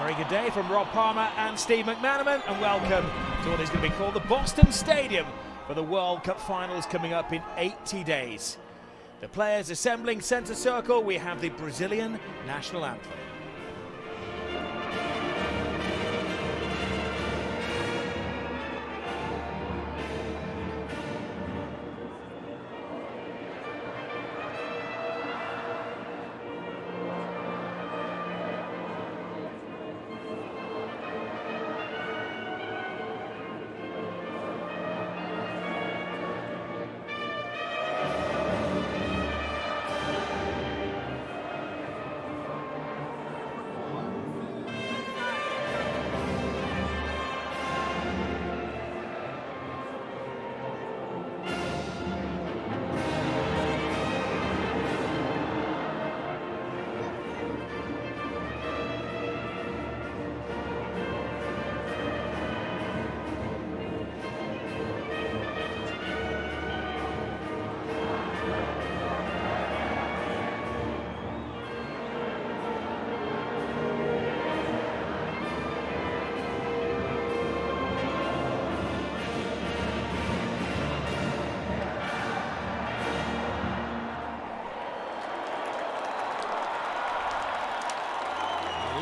Very good day from Rob Palmer and Steve McManaman, and welcome to what is going to be called the Boston Stadium for the World Cup finals coming up in 80 days. The players assembling centre circle, we have the Brazilian national anthem.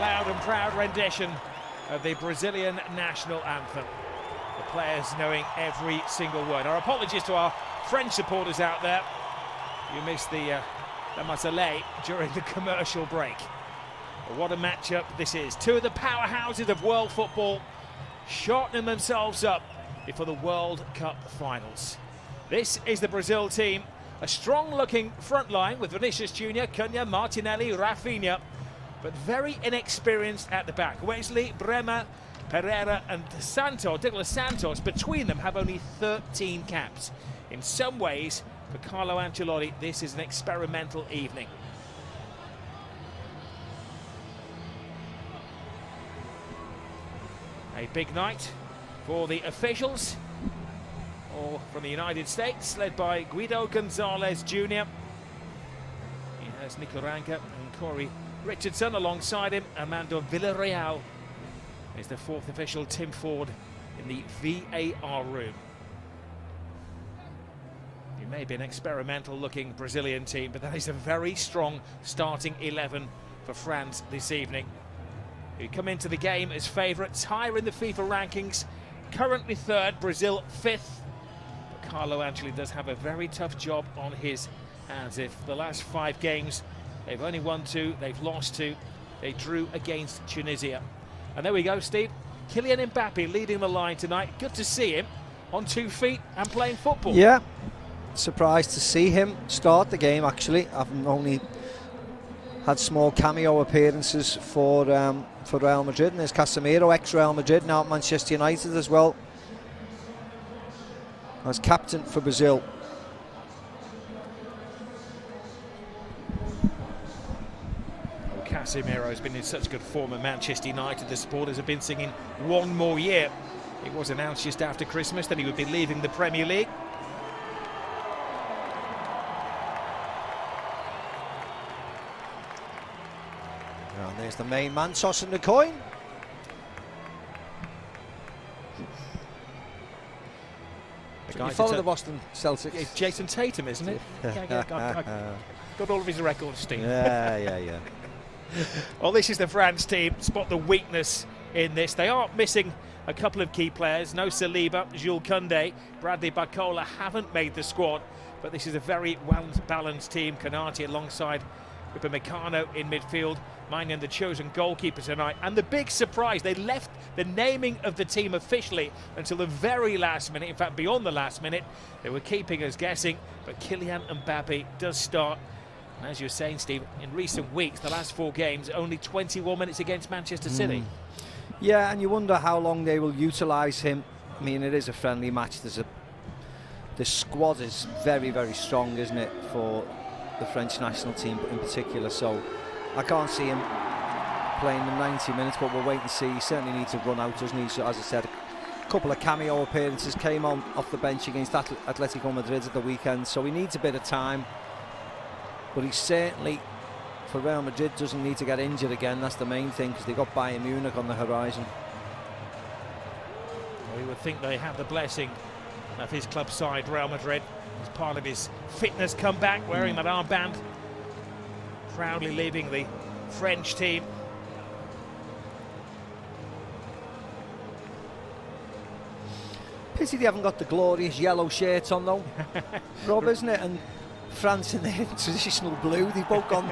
Loud and proud rendition of the Brazilian national anthem. The players knowing every single word. Our apologies to our French supporters out there. You missed the Marseillaise during the commercial break. But what a matchup this is. Two of the powerhouses of world football shortening themselves up before the World Cup finals. This is the Brazil team. A strong-looking front line with Vinicius Jr., Cunha, Martinelli, Rafinha, but very inexperienced at the back. Wesley, Bremer, Pereira and Douglas Santos, between them have only 13 caps. In some ways, for Carlo Ancelotti, this is an experimental evening. A big night for the officials, all from the United States, led by Guido Gonzalez Jr. He has Nico Ranca and Corey Richardson alongside him. Armando Villarreal is the fourth official, Tim Ford in the VAR room. It may be an experimental looking Brazilian team, but that is a very strong starting 11 for France this evening, who come into the game as favourites, higher in the FIFA rankings, currently third, Brazil fifth. But Carlo Ancelotti does have a very tough job on his hands. If the last 5 games they've only won 2, they've lost 2. They drew against Tunisia. And there we go, Steve. Kylian Mbappé leading the line tonight. Good to see him on 2 feet and playing football. Yeah, surprised to see him start the game, actually. I've only had small cameo appearances for Real Madrid. And there's Casemiro, ex-Real Madrid, now at Manchester United as well, as captain for Brazil. Casemiro has been in such good form at Manchester United. The supporters have been singing 1 more year. It was announced just after Christmas that he would be leaving the Premier League. And there's the main man tossing the coin. You follow the Boston Celtics. It's Jason Tatum, isn't it? Got all of his records, Steve. Yeah. Well, this is the France team. Spot the weakness in this. They are missing a couple of key players. No Saliba, Jules Koundé, Bradley Barcola haven't made the squad, but this is a very well-balanced team. Canati alongside Upamecano in midfield. Maignan the chosen goalkeeper tonight. And the big surprise, they left the naming of the team officially until the very last minute. In fact, beyond the last minute, they were keeping us guessing. But Kylian Mbappé does start. And as you're saying, Steve, in recent weeks, the last 4 games, only 21 minutes against Manchester City. Yeah, and you wonder how long they will utilise him. I mean, it is a friendly match. The squad is very, very strong, isn't it, for the French national team in particular. So I can't see him playing the 90 minutes, but we'll wait and see. He certainly needs to run out, doesn't he? So, as I said, a couple of cameo appearances, came on off the bench against Atletico Madrid at the weekend, so he needs a bit of time. But he's certainly for Real Madrid doesn't need to get injured again. That's the main thing, because they got Bayern Munich on the horizon. Well, you would think they have the blessing of his club side, Real Madrid, as part of his fitness comeback, wearing that armband, proudly leaving the French team. Pity they haven't got the glorious yellow shirts on though, Rob, isn't it? And France in their traditional blue, they've both gone.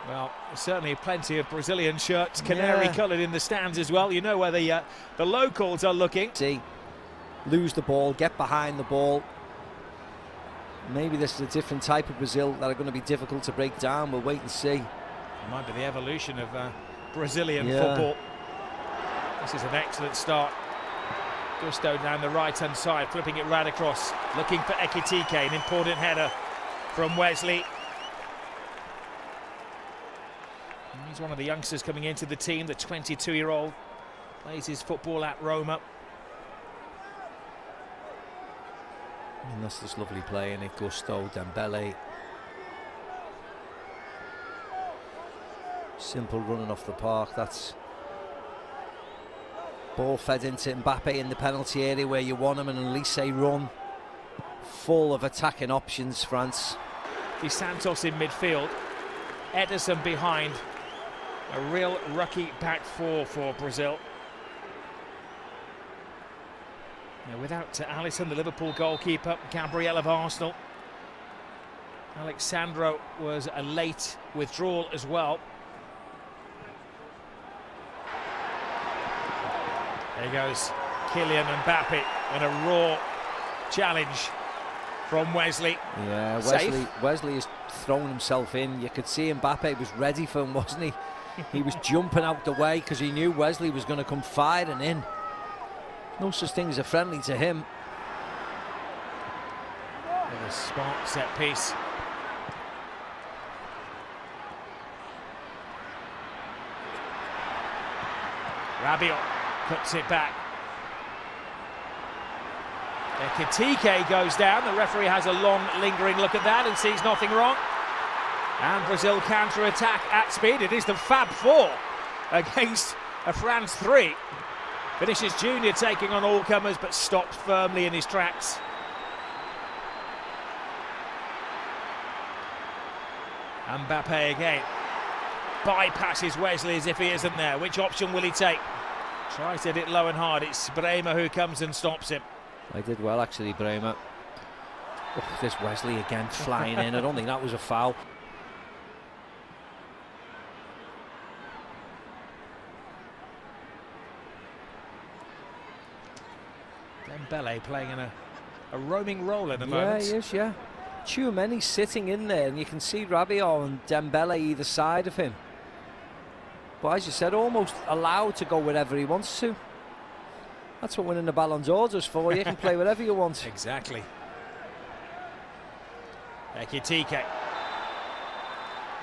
Well, certainly plenty of Brazilian shirts, canary coloured in the stands as well. You know where the locals are looking. See, lose the ball, get behind the ball. Maybe this is a different type of Brazil that are going to be difficult to break down. We'll wait and see. It might be the evolution of Brazilian football. This is an excellent start. Gusto down the right-hand side, flipping it right across, looking for Ekitike, an important header from Wesley. He's one of the youngsters coming into the team, the 22-year-old, plays his football at Roma. And that's this lovely play in it, Gusto, Dembele. Simple running off the park, that's ball fed into Mbappé in the penalty area where you want him, and at least they run full of attacking options, France. Di Santos in midfield, Ederson behind. A real rookie back four for Brazil. Now, without Alisson, the Liverpool goalkeeper, Gabriel of Arsenal. Alexandro was a late withdrawal as well. There goes Kylian Mbappé, and a raw challenge from Wesley. Yeah, Wesley has thrown himself in. You could see Mbappé was ready for him, wasn't he? He was jumping out the way because he knew Wesley was going to come firing in. No such thing as a friendly to him. With a smart set piece. Rabiot puts it back. Ekitike goes down. The referee has a long, lingering look at that and sees nothing wrong. And Brazil counter-attack at speed. It is the Fab Four against a France 3. Vinicius Junior taking on all comers, but stopped firmly in his tracks. Mbappé again. Bypasses Wesley as if he isn't there. Which option will he take? Tries to hit it low and hard. It's Brema who comes and stops him. I did well, actually, Brema. Oh, this Wesley again flying in. I don't think that was a foul. Dembele playing in a roaming role at the moment. Yeah, he is, yeah. Tchouameni sitting in there, and you can see Rabiot and Dembele either side of him. But as you said, almost allowed to go wherever he wants to. That's what winning the Ballon d'Or does for you. You can play wherever you want. Exactly. Ekitike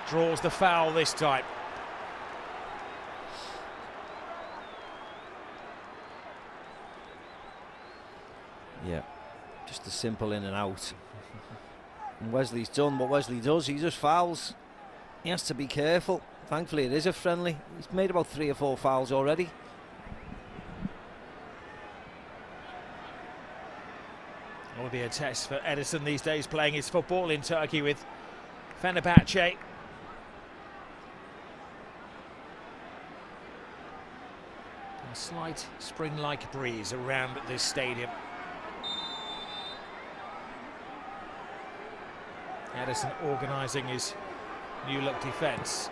draws the foul this time. Yeah, just a simple in and out. And Wesley's done what Wesley does. He just fouls. He has to be careful. Thankfully, it is a friendly. He's made about 3 or 4 fouls already. Will be a test for Ederson these days, playing his football in Turkey with Fenerbahce. A slight spring-like breeze around this stadium. Ederson organising his new look defence.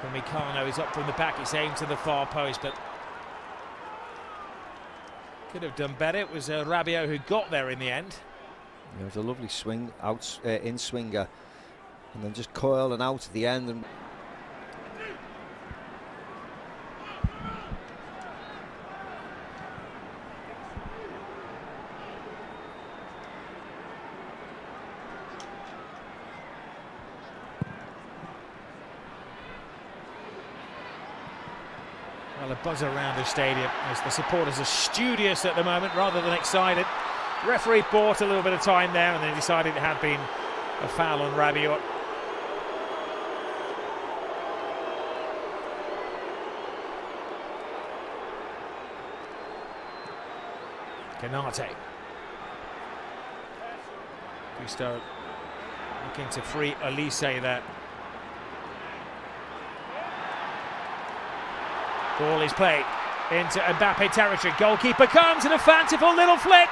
Upamecano is up from the back. It's aimed to the far post, but could have done better. It was Rabiot who got there in the end. It was a lovely swing out, in swinger, and then just coil and out at the end. And well, a buzz around the stadium as the supporters are studious at the moment rather than excited. Referee bought a little bit of time there and then decided it had been a foul on Rabiot. Canate. Gusto looking to free Elise there. Ball is played into Mbappé territory. Goalkeeper comes and a fanciful little flick.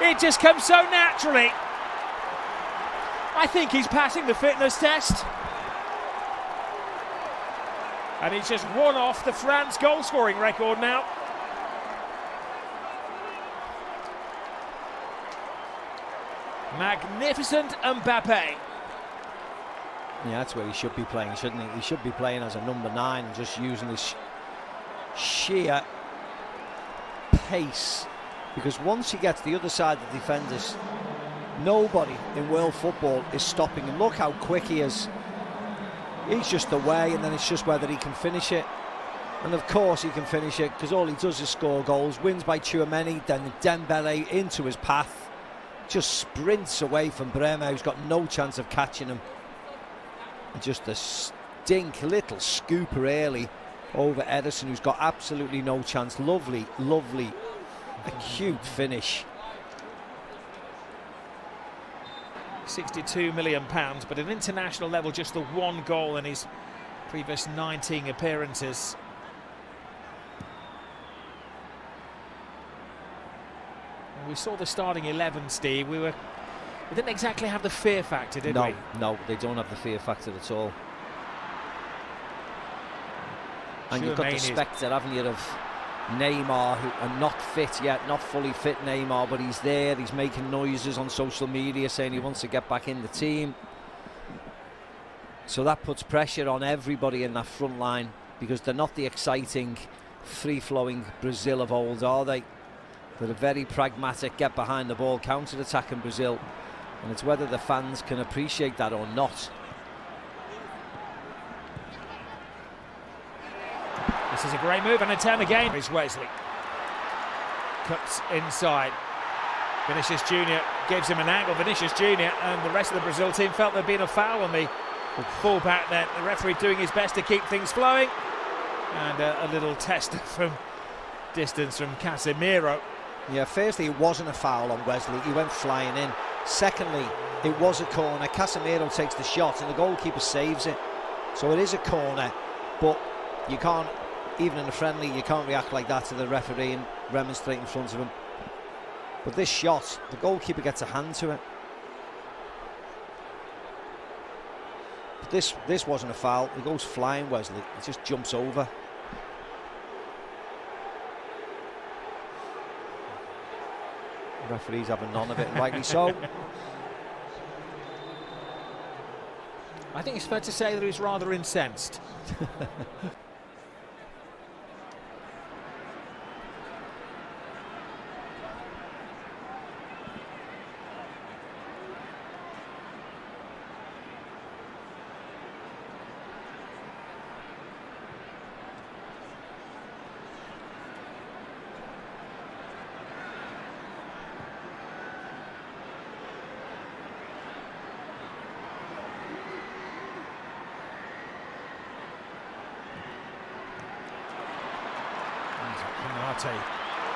It just comes so naturally. I think he's passing the fitness test. And he's just one off the France goal scoring record now. Magnificent Mbappé. Yeah, that's where he should be playing, shouldn't he? He should be playing as a number 9 and just using his sheer pace. Because once he gets the other side of the defenders, nobody in world football is stopping him. Look how quick he is. He's just away, and then it's just whether he can finish it. And of course he can finish it, because all he does is score goals. Wins by Tchouaméni, then Dembélé into his path. Just sprints away from Bremer, who's got no chance of catching him. And just a little scooper early over Ederson, who's got absolutely no chance. Lovely, lovely, acute finish. £62 million, but at international level, just the one goal in his previous 19 appearances. And we saw the starting 11, Steve. We didn't exactly have the fear factor, did we? No, they don't have the fear factor at all. And you've got the spectre, haven't you, of Neymar, who are not fit yet, not fully fit Neymar, but he's there, he's making noises on social media saying he wants to get back in the team. So that puts pressure on everybody in that front line, because they're not the exciting, free-flowing Brazil of old, are they? They're a very pragmatic, get behind the ball, counter-attacking Brazil, and it's whether the fans can appreciate that or not. This is a great move and a turn again. It's Wesley. Cuts inside. Vinicius Jr. gives him an angle. Vinicius Jr. and the rest of the Brazil team felt there'd been a foul on the fullback then. The referee doing his best to keep things flowing. And a little test from distance from Casemiro. Yeah, firstly, it wasn't a foul on Wesley. He went flying in. Secondly, it was a corner. Casemiro takes the shot and the goalkeeper saves it. So it is a corner, but you can't, even in a friendly, you can't react like that to the referee and remonstrate in front of him. But this shot, the goalkeeper gets a hand to it. But this wasn't a foul. He goes flying, Wesley. He just jumps over. The referee's having none of it, and rightly so. I think it's fair to say that he's rather incensed.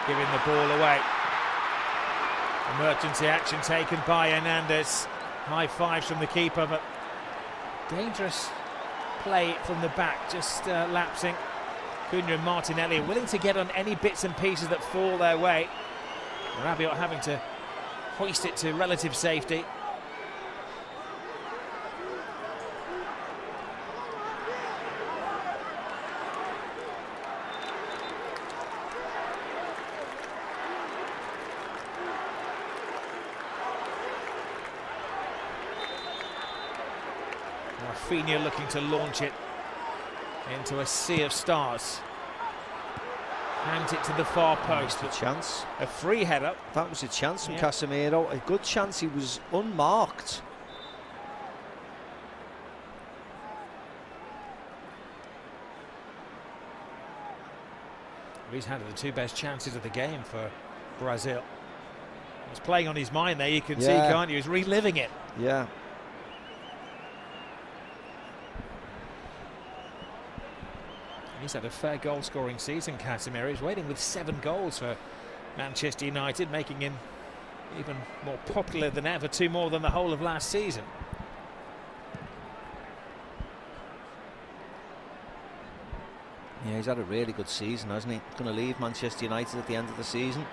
Giving the ball away. Emergency action taken by Hernandez. High fives from the keeper, but dangerous play from the back, just lapsing. Cunha and Martinelli are willing to get on any bits and pieces that fall their way. Rabiot having to hoist it to relative safety. Rafinha looking to launch it into a sea of stars. Hands it to the far post. A chance. A free header. That was a chance from Casemiro. A good chance. He was unmarked. He's had the two best chances of the game for Brazil. He's playing on his mind there, you can see, can't you? He's reliving it. Yeah. He's had a fair goal-scoring season, Casemiro. He's waiting with 7 goals for Manchester United, making him even more popular than ever, 2 more than the whole of last season. Yeah, he's had a really good season, hasn't he? Going to leave Manchester United at the end of the season.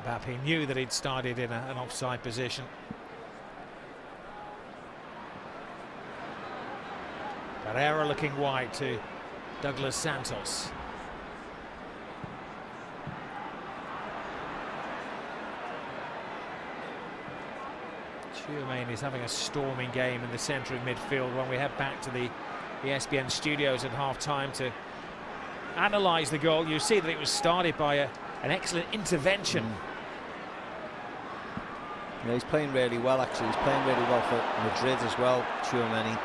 Mbappé knew that he'd started in an offside position. Pereira looking wide to Douglas Santos. Tchouaméni is having a storming game in the centre of midfield. When we head back to the ESPN studios at half-time to analyse the goal, you see that it was started by an excellent intervention. Yeah, he's playing really well, actually. He's playing really well for Madrid as well, Tchouaméni.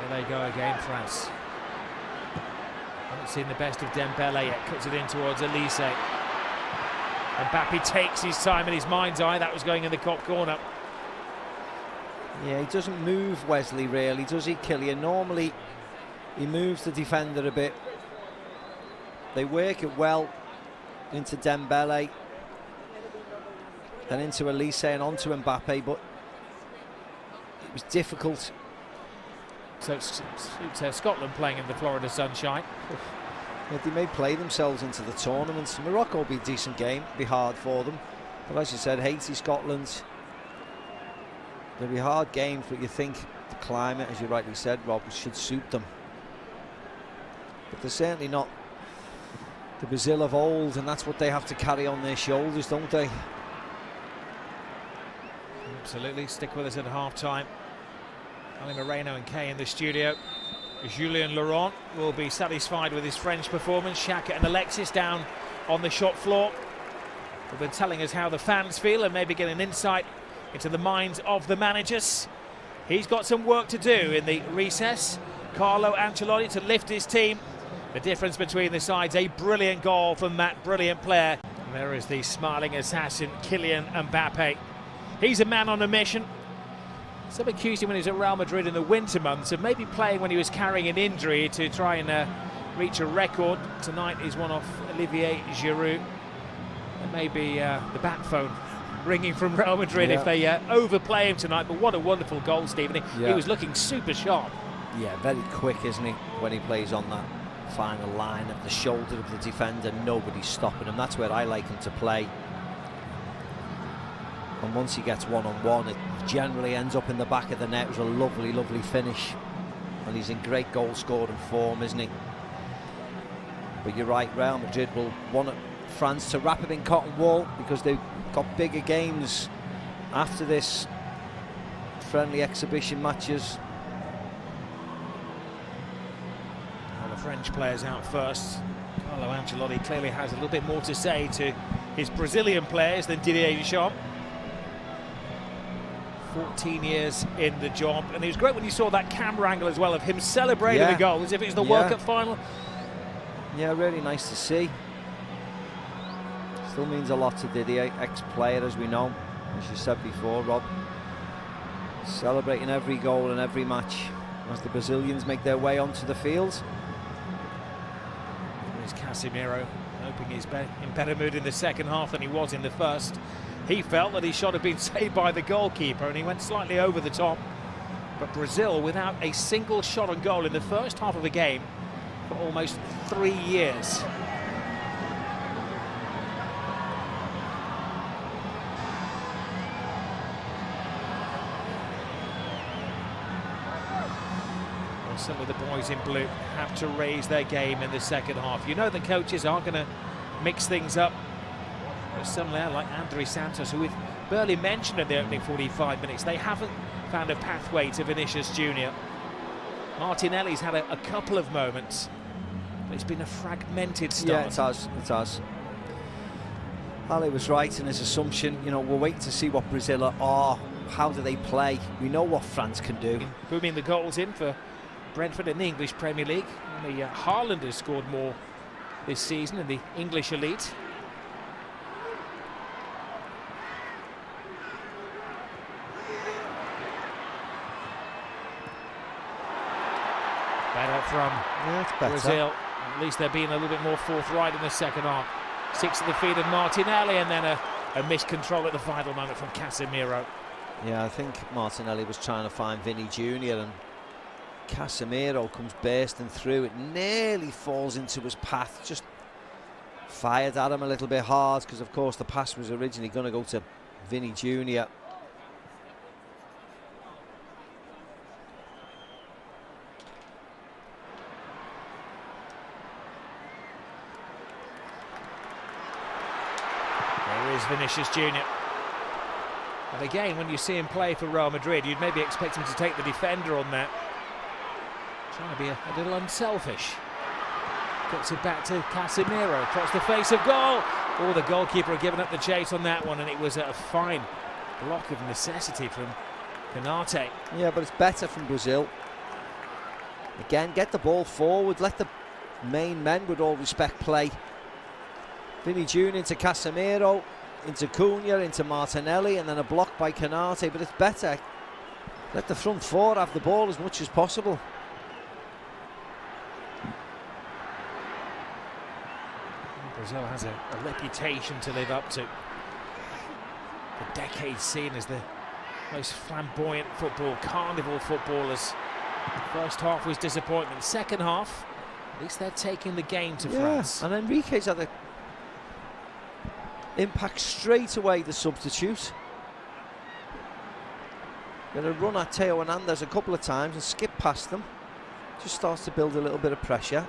There they go again, France. Haven't seen the best of Dembele yet. Cuts it in towards Elise. Mbappé takes his time in his mind's eye. That was going in the top corner. Yeah, he doesn't move Wesley really, does he, Kylian? Normally he moves the defender a bit. They work it well into Dembele and into Elise and onto Mbappé, but it was difficult. So it's Scotland playing in the Florida sunshine. Yeah, they may play themselves into the tournament. Morocco will be a decent game, be hard for them. But as you said, Haiti, Scotland, they'll be hard games, but you think the climate, as you rightly said, Rob, should suit them. But they're certainly not the Brazil of old, and that's what they have to carry on their shoulders, don't they? Absolutely. Stick with us at half-time. Ali Moreno and Kay in the studio. Julien Laurent will be satisfied with his French performance. Xhaka and Alexis down on the shop floor. They've been telling us how the fans feel and maybe get an insight into the minds of the managers. He's got some work to do in the recess. Carlo Ancelotti to lift his team. The difference between the sides, a brilliant goal from that brilliant player. And there is the smiling assassin, Kylian Mbappé. He's a man on a mission. Some accused him when he was at Real Madrid in the winter months of maybe playing when he was carrying an injury to try and reach a record. Tonight he's one off Olivier Giroud. And maybe the bat phone ringing from Real Madrid if they overplay him tonight. But what a wonderful goal, Stephen. He was looking super sharp. Yeah, very quick, isn't he, when he plays on that final line at the shoulder of the defender. Nobody's stopping him. That's where I like him to play. And once he gets one-on-one, it generally ends up in the back of the net. It was a lovely, lovely finish. And he's in great goal-scoring form, isn't he? But you're right, Real Madrid will want France to wrap it in cotton wool because they've got bigger games after this friendly exhibition matches. Well, the French players out first. Carlo Ancelotti clearly has a little bit more to say to his Brazilian players than Didier Deschamps. 14 years in the job, and it was great when you saw that camera angle as well of him celebrating the goal as if it was the World Cup final. Yeah, really nice to see. Still means a lot to Didier, ex-player as we know, as you said before, Rob. Celebrating every goal and every match as the Brazilians make their way onto the field. There's Casemiro, hoping he's in better mood in the second half than he was in the first. He felt that his shot had been saved by the goalkeeper and he went slightly over the top. But Brazil without a single shot on goal in the first half of the game for almost 3 years. Well, some of the boys in blue have to raise their game in the second half. You know the coaches aren't going to mix things up. There's some there like Andre Santos, who we've barely mentioned in the opening 45 minutes. They haven't found a pathway to Vinicius Junior. Martinelli's had a couple of moments, but it's been a fragmented start. Yeah, it has. Ali was right in his assumption. You know, we'll wait to see what Brazil are. How do they play? We know what France can do. Booming the goals in for Brentford in the English Premier League. Only Haaland has scored more this season in the English elite. Better from Yeah, it's better. Brazil. At least they're being a little bit more forthright in the second half. 6 at the feet of Martinelli, and then a missed control at the final moment from Casemiro. Yeah, I think Martinelli was trying to find Vinny Jr. and Casemiro comes bursting through. It nearly falls into his path. Just fired at him a little bit hard because, of course, the pass was originally going to go to Vinny Jr. There is Vinicius Jr. And again, when you see him play for Real Madrid, you'd maybe expect him to take the defender on that. Trying to be a little unselfish. Gets it back to Casemiro, across the face of goal. Oh, the goalkeeper had given up the chase on that one, and it was a fine block of necessity from Canate. Yeah, but it's better from Brazil. Again, get the ball forward, let the main men, with all respect, play. Vinny Jr. into Casemiro, into Cunha, into Martinelli, and then a block by Canate. But it's better. Let the front four have the ball as much as possible. Brazil has a reputation to live up to. For decades seen as the most flamboyant football, carnival footballers. First half was disappointment. Second half, at least they're taking the game to France. And Enrique's had an impact straight away, the substitute. Going to run at Theo Hernandez a couple of times and skip past them. Just starts to build a little bit of pressure.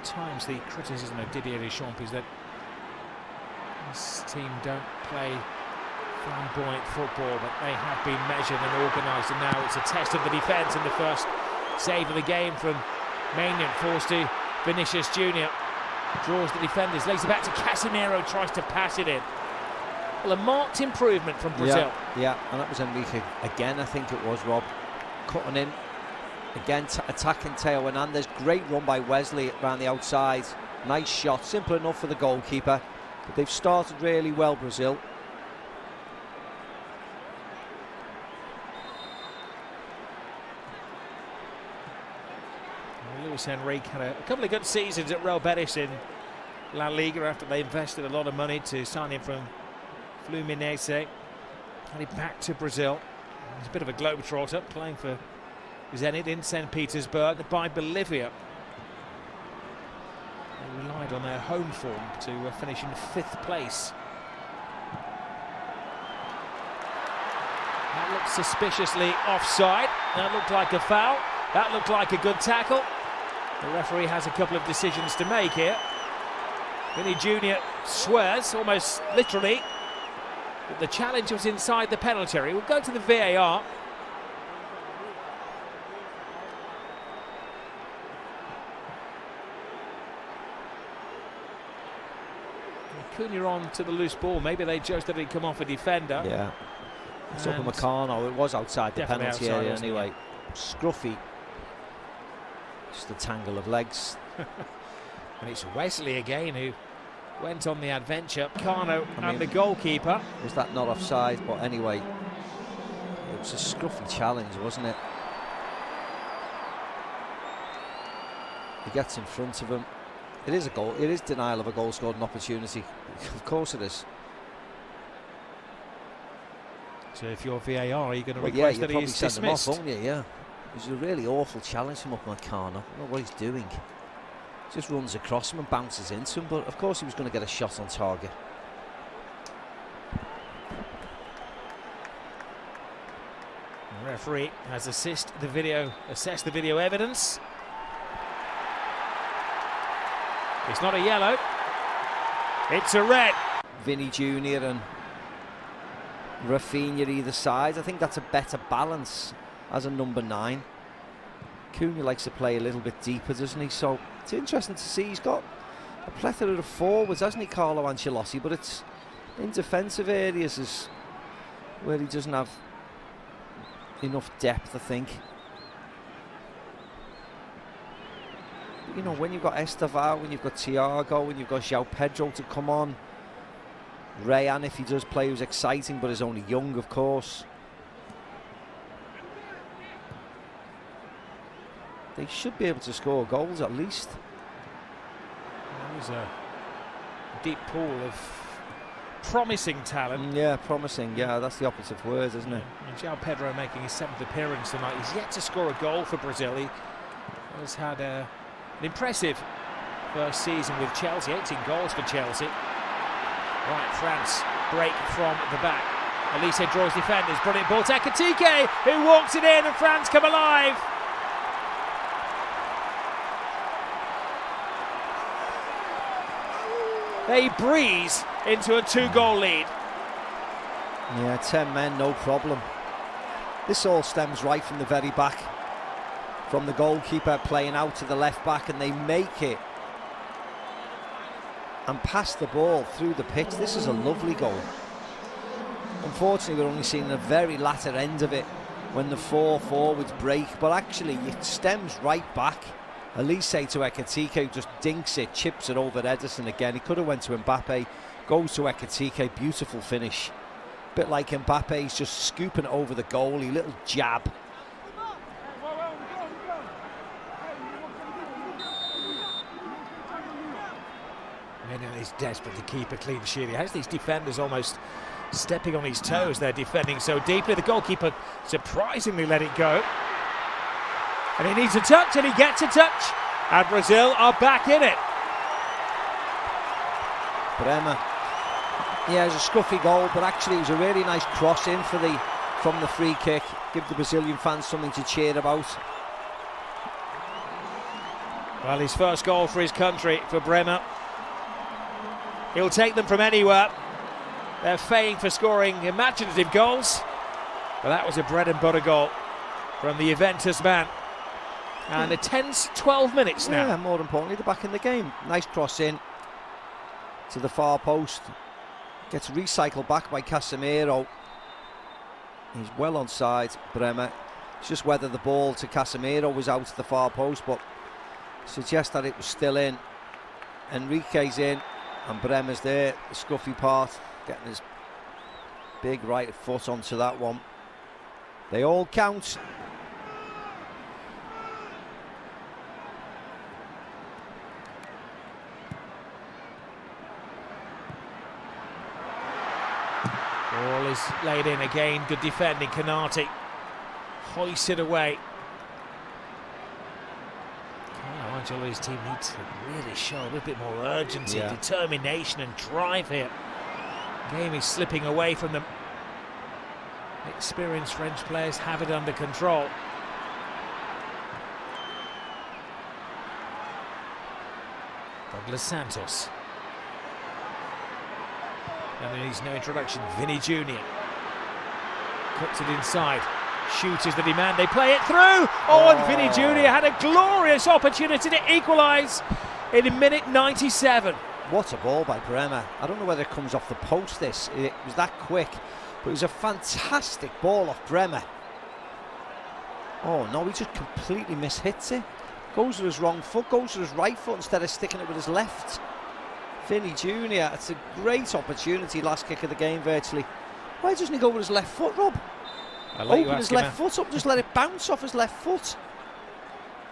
Times the criticism of Didier Deschamps is that this team don't play flamboyant football, but they have been measured and organised, and now it's a test of the defence. And the first save of the game from Maignan falls to Vinicius Jr. Draws the defenders, lays it back to Casemiro, tries to pass it in. Well, a marked improvement from Brazil. Yeah, and that was Enrique again, I think it was, Rob, cutting in. Again, attacking Theo Hernandez. Great run by Wesley around the outside. Nice shot, simple enough for the goalkeeper. But they've started really well, Brazil. Luis Enrique had a couple of good seasons at Real Betis in La Liga after they invested a lot of money to sign him from Fluminense. And back to Brazil. He's a bit of a globetrotter, playing for Zenit in St. Petersburg by Bolivia. They relied on their home form to finish in 5th place. That looked suspiciously offside. That looked like a foul. That looked like a good tackle. The referee has a couple of decisions to make here. Vinny Jr. swears, almost literally, that the challenge was inside the penalty area. We'll go to the VAR. Cunha on to the loose ball. Maybe they judged that he'd come off a defender. Yeah. It's up on Meccano. It was outside the penalty area anyway. Scruffy. Just a tangle of legs. And it's Wesley again who went on the adventure. Meccano and the goalkeeper. Was that not offside? But anyway, it was a scruffy challenge, wasn't it? He gets in front of him. It is a goal. It is denial of a goal scored, an opportunity. Of course it is. So if you're VAR, are you going to request that he is dismissed? Him off, won't you? Yeah. It was a really awful challenge from Meccano. I don't know what he's doing. Just runs across him and bounces into him, but of course he was going to get a shot on target. The referee has assessed the video evidence. It's not a yellow, it's a red. Vinny Jr. and Rafinha either side. I think that's a better balance as a number 9. Cunha likes to play a little bit deeper, doesn't he? So it's interesting to see. He's got a plethora of forwards, hasn't he, Carlo Ancelotti? But it's in defensive areas is where he doesn't have enough depth, I think. But, you know, when you've got Estevao, when you've got Thiago, when you've got João Pedro to come on, Rayan, if he does play, who's exciting but is only young, of course. They should be able to score goals at least. There's a deep pool of promising talent. Yeah, promising. Yeah, that's the operative word, isn't it? And João Pedro making his 7th appearance tonight. He's yet to score a goal for Brazil. He has had an impressive first season with Chelsea. 18 goals for Chelsea. Right, France break from the back. Elise draws defenders. Brilliant ball to Ekitike, who walks it in, and France come alive. They breeze into a 2-goal lead. Yeah, 10 men, no problem. This all stems right from the very back, from the goalkeeper playing out to the left back, and they make it and pass the ball through the pitch. This is a lovely goal. Unfortunately, we're only seeing the very latter end of it when the 4 forwards break, but actually it stems right back. Elise to Ekitike, who just dinks it, chips it over Ederson again. He could have went to Mbappé, goes to Ekitike, beautiful finish. Bit like Mbappé, he's just scooping it over the goalie, little jab. He's desperate to keep a clean sheet. He has these defenders almost stepping on his toes. They're defending so deeply. The goalkeeper surprisingly let it go. And he needs a touch, and he gets a touch. And Brazil are back in it. Bremer. Yeah, it was a scruffy goal, but actually it was a really nice cross in from the free kick. Give the Brazilian fans something to cheer about. Well, his first goal for his country, for Bremer. He'll take them from anywhere. They're famed for scoring imaginative goals, but that was a bread and butter goal from the Juventus man. And a tense 12 minutes now. Yeah, more importantly, they're back in the game. Nice cross in to the far post. Gets recycled back by Casemiro. He's well onside, Bremer. It's just whether the ball to Casemiro was out to the far post, but suggests that it was still in. Enrique's in, and Bremer's there, the scruffy part, getting his big right foot onto that one. They all count. Ball is laid in again, good defending, Kanate hoisted away. Angelo's team needs to really show a little bit more urgency, determination and drive here. Game is slipping away from them. Experienced French players have it under control. Douglas Santos. And he needs no introduction. Vinny Jr. Cuts it inside. Shooters the demand. They play it through. Oh, and Vinny Jr. had a glorious opportunity to equalise in minute 97. What a ball by Bremer. I don't know whether it comes off the post this. It was that quick. But it was a fantastic ball off Bremer. Oh no, he just completely mishits it. Goes with his wrong foot, goes with his right foot instead of sticking it with his left. Vinny Jr., it's a great opportunity, last kick of the game virtually. Why doesn't he go with his left foot, Rob? Open his left foot up, just let it bounce off his left foot.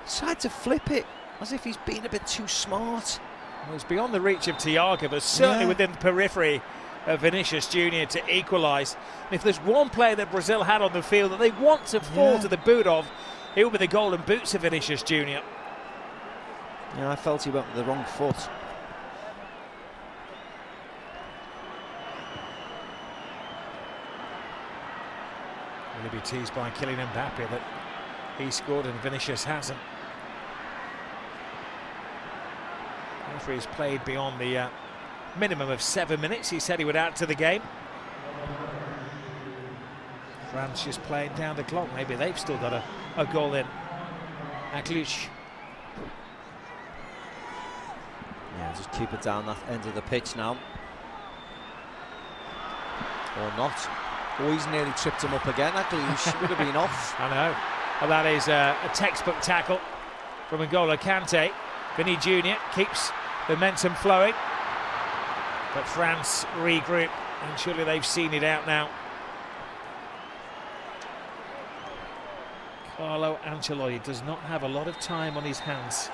Decided to flip it, as if he's been a bit too smart. Well, it's beyond the reach of Thiago, but certainly within the periphery of Vinicius Jr. to equalise. And if there's one player that Brazil had on the field that they want to fall to the boot of, it will be the golden boots of Vinicius Jr. Yeah, I felt he went with the wrong foot. Will he be teased by Kylian Mbappé that he scored and Vinicius hasn't? Referee's played beyond the minimum of 7 minutes. He said he would add to the game. France just playing down the clock. Maybe they've still got a goal in. Akluch. Yeah, just keep it down that end of the pitch now. Or not. Oh, he's nearly tripped him up again. That Grealish would have been off. I know. Well, that is a textbook tackle from N'Golo Kante. Vinny Jr. keeps momentum flowing. But France regroup, and surely they've seen it out now. Carlo Ancelotti does not have a lot of time on his hands.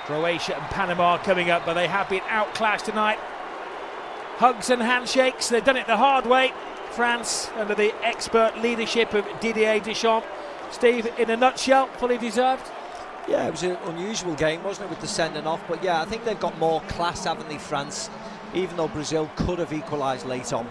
Croatia and Panama coming up, but they have been outclassed tonight. Hugs and handshakes, they've done it the hard way. France, under the expert leadership of Didier Deschamps. Steve, in a nutshell, fully deserved? Yeah, it was an unusual game, wasn't it, with the sending off? But yeah, I think they've got more class, haven't they, France? Even though Brazil could have equalised late on.